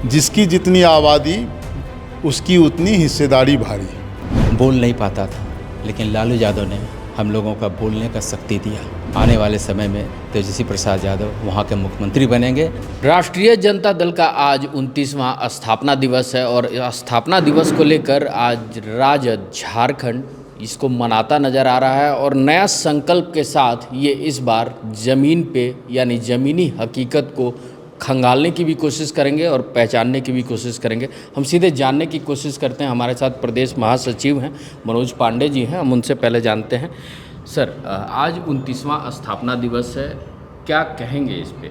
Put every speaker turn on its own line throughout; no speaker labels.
जिसकी जितनी आबादी उसकी उतनी हिस्सेदारी भारी।
बोल नहीं पाता था, लेकिन लालू यादव ने हम लोगों का बोलने का शक्ति दिया। आने वाले समय में तेजस्वी प्रसाद यादव वहाँ के मुख्यमंत्री बनेंगे।
राष्ट्रीय जनता दल का आज 29वां स्थापना दिवस है और स्थापना दिवस को लेकर आज राज्य झारखंड इसको मनाता नज़र आ रहा है और नया संकल्प के साथ ये इस बार ज़मीन पे यानी ज़मीनी हकीकत को खंगालने की भी कोशिश करेंगे और पहचानने की भी कोशिश करेंगे। हम सीधे जानने की कोशिश करते हैं। हमारे साथ प्रदेश महासचिव हैं मनोज पांडे जी हैं, हम उनसे पहले जानते हैं। सर, आज 29वां स्थापना दिवस है, क्या कहेंगे इस पे?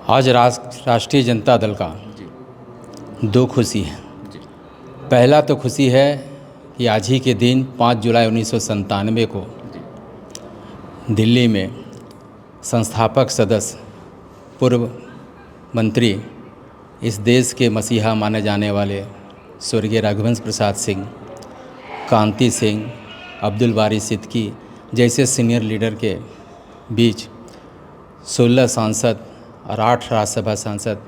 आज राष्ट्रीय जनता दल का दो खुशी है। पहला तो खुशी है कि आज ही के दिन 5 जुलाई 1997 को दिल्ली में संस्थापक सदस्य पूर्व मंत्री, इस देश के मसीहा माने जाने वाले स्वर्गीय रघुवंश प्रसाद सिंह, कांति सिंह, अब्दुल बारी सिद्दीकी जैसे सीनियर लीडर के बीच 16 सांसद और 8 राज्यसभा सांसद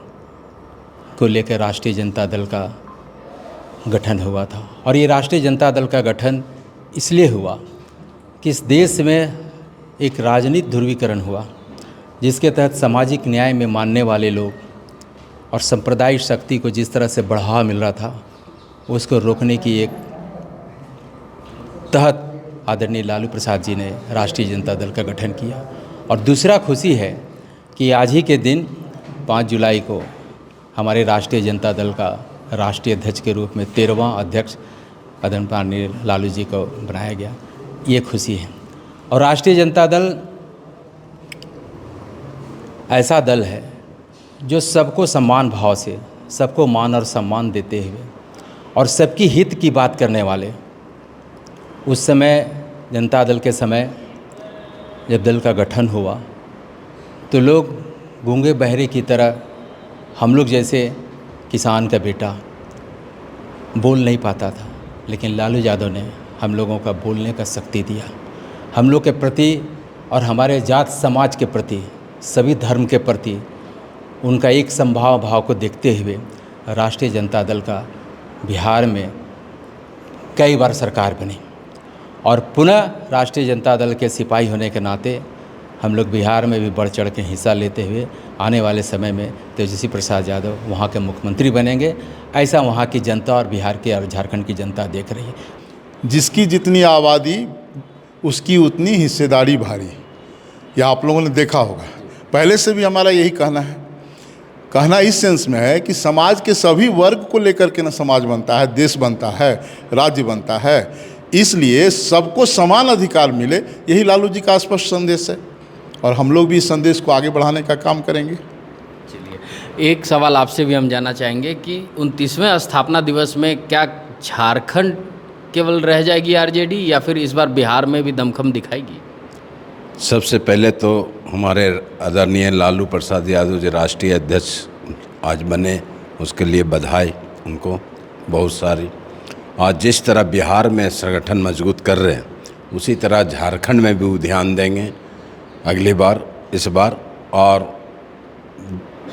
को लेकर राष्ट्रीय जनता दल का गठन हुआ था। और ये राष्ट्रीय जनता दल का गठन इसलिए हुआ कि इस देश में एक राजनीतिक ध्रुवीकरण हुआ, जिसके तहत सामाजिक न्याय में मानने वाले लोग और सांप्रदायिक शक्ति को जिस तरह से बढ़ावा मिल रहा था, उसको रोकने की एक तहत आदरणीय लालू प्रसाद जी ने राष्ट्रीय जनता दल का गठन किया। और दूसरा खुशी है कि आज ही के दिन 5 जुलाई को हमारे राष्ट्रीय जनता दल का राष्ट्रीय अध्यक्ष के रूप में 13वां अध्यक्ष आदरणीय लालू जी को बनाया गया। ये खुशी है। और राष्ट्रीय जनता दल ऐसा दल है जो सबको सम्मान भाव से, सबको मान और सम्मान देते हुए और सबकी हित की बात करने वाले, उस समय जनता दल के समय जब दल का गठन हुआ तो लोग गूंगे बहरे की तरह, हम लोग जैसे किसान का बेटा बोल नहीं पाता था, लेकिन लालू यादव ने हम लोगों का बोलने का शक्ति दिया। हम लोग के प्रति और हमारे जात समाज के प्रति, सभी धर्म के प्रति उनका एक समभाव भाव को देखते हुए राष्ट्रीय जनता दल का बिहार में कई बार सरकार बनी। और पुनः राष्ट्रीय जनता दल के सिपाही होने के नाते हम लोग बिहार में भी बढ़ चढ़ के हिस्सा लेते हुए आने वाले समय में तेजस्वी प्रसाद यादव वहाँ के मुख्यमंत्री बनेंगे। ऐसा वहाँ की जनता और बिहार की और झारखंड की जनता देख रही है।
जिसकी जितनी आबादी उसकी उतनी हिस्सेदारी भारी। यह आप लोगों ने देखा होगा। पहले से भी हमारा यही कहना है। कहना इस सेंस में है कि समाज के सभी वर्ग को लेकर के ना समाज बनता है, देश बनता है, राज्य बनता है। इसलिए सबको समान अधिकार मिले, यही लालू जी का स्पष्ट संदेश है और हम लोग भी इस संदेश को आगे बढ़ाने का काम करेंगे।
चलिए, एक सवाल आपसे भी हम जानना चाहेंगे कि 29वें स्थापना दिवस में क्या झारखंड केवल रह जाएगी आरजेडी या फिर इस बार बिहार में भी दमखम दिखाएगी?
सबसे पहले तो हमारे आदरणीय लालू प्रसाद यादव जी राष्ट्रीय अध्यक्ष आज बने, उसके लिए बधाई उनको बहुत सारी। आज जिस तरह बिहार में संगठन मजबूत कर रहे हैं, उसी तरह झारखंड में भी वो ध्यान देंगे अगली बार, इस बार। और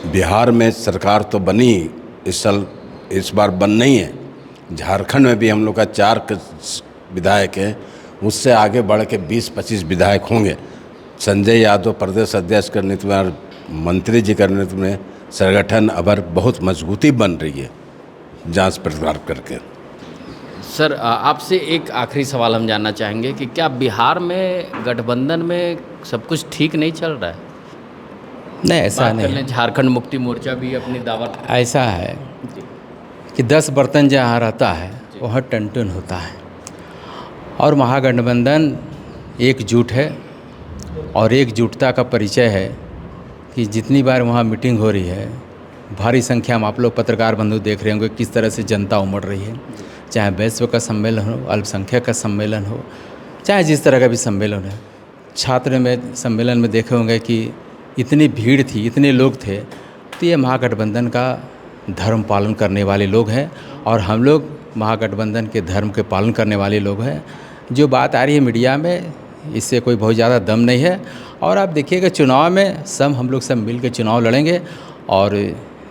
बिहार में सरकार तो बनी इस साल, इस बार बन नहीं है। झारखंड में भी हम लोग का 4 विधायक हैं, उससे आगे बढ़ के 20-25 विधायक होंगे। संजय यादव प्रदेश अध्यक्ष के नेतृत्व में और मंत्री जी के नेतृत्व में संगठन अब बहुत मजबूती बन रही है जांच पड़ताल करके।
सर, आपसे एक आखिरी सवाल हम जानना चाहेंगे कि क्या बिहार में गठबंधन में सब कुछ ठीक नहीं चल रहा है?
नहीं, ऐसा नहीं है।
झारखंड मुक्ति मोर्चा भी अपनी दावत।
ऐसा है कि 10 बर्तन जहाँ रहता है वहाँ टन होता है। और महागठबंधन एकजुट है और एकजुटता का परिचय है कि जितनी बार वहाँ मीटिंग हो रही है, भारी संख्या में आप लोग पत्रकार बंधु देख रहे होंगे किस तरह से जनता उमड़ रही है। चाहे वैश्व का सम्मेलन हो, अल्पसंख्यक का सम्मेलन हो, चाहे जिस तरह का भी सम्मेलन है। छात्र में सम्मेलन में देखे होंगे कि इतनी भीड़ थी, इतने लोग थे। तो ये महागठबंधन का धर्म पालन करने वाले लोग हैं और हम लोग महागठबंधन के धर्म के पालन करने वाले लोग हैं। जो बात आ रही है मीडिया में, इससे कोई बहुत ज़्यादा दम नहीं है। और आप देखिएगा चुनाव में हम लोग सब मिल के चुनाव लड़ेंगे और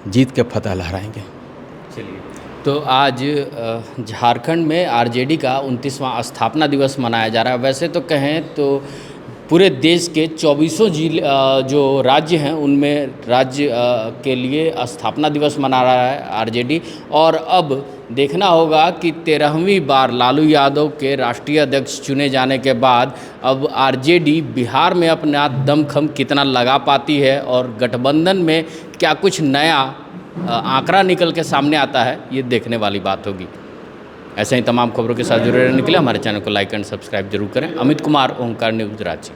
जीत के फतह लहराएंगे।
चलिए, तो आज झारखंड में आरजेडी का 29वां स्थापना दिवस मनाया जा रहा है। वैसे तो कहें तो पूरे देश के 24 जिले जो राज्य हैं उनमें राज्य के लिए स्थापना दिवस मना रहा है आरजेडी। और अब देखना होगा कि 13वीं बार लालू यादव के राष्ट्रीय अध्यक्ष चुने जाने के बाद अब आरजेडी बिहार में अपना दमखम कितना लगा पाती है और गठबंधन में क्या कुछ नया आंकड़ा निकल के सामने आता है, ये देखने वाली बात होगी। ऐसे ही तमाम खबरों के साथ जुड़े रहने के लिए हमारे चैनल को लाइक एंड सब्सक्राइब जरूर करें। अमित कुमार, ओंकार न्यूज़, रांची।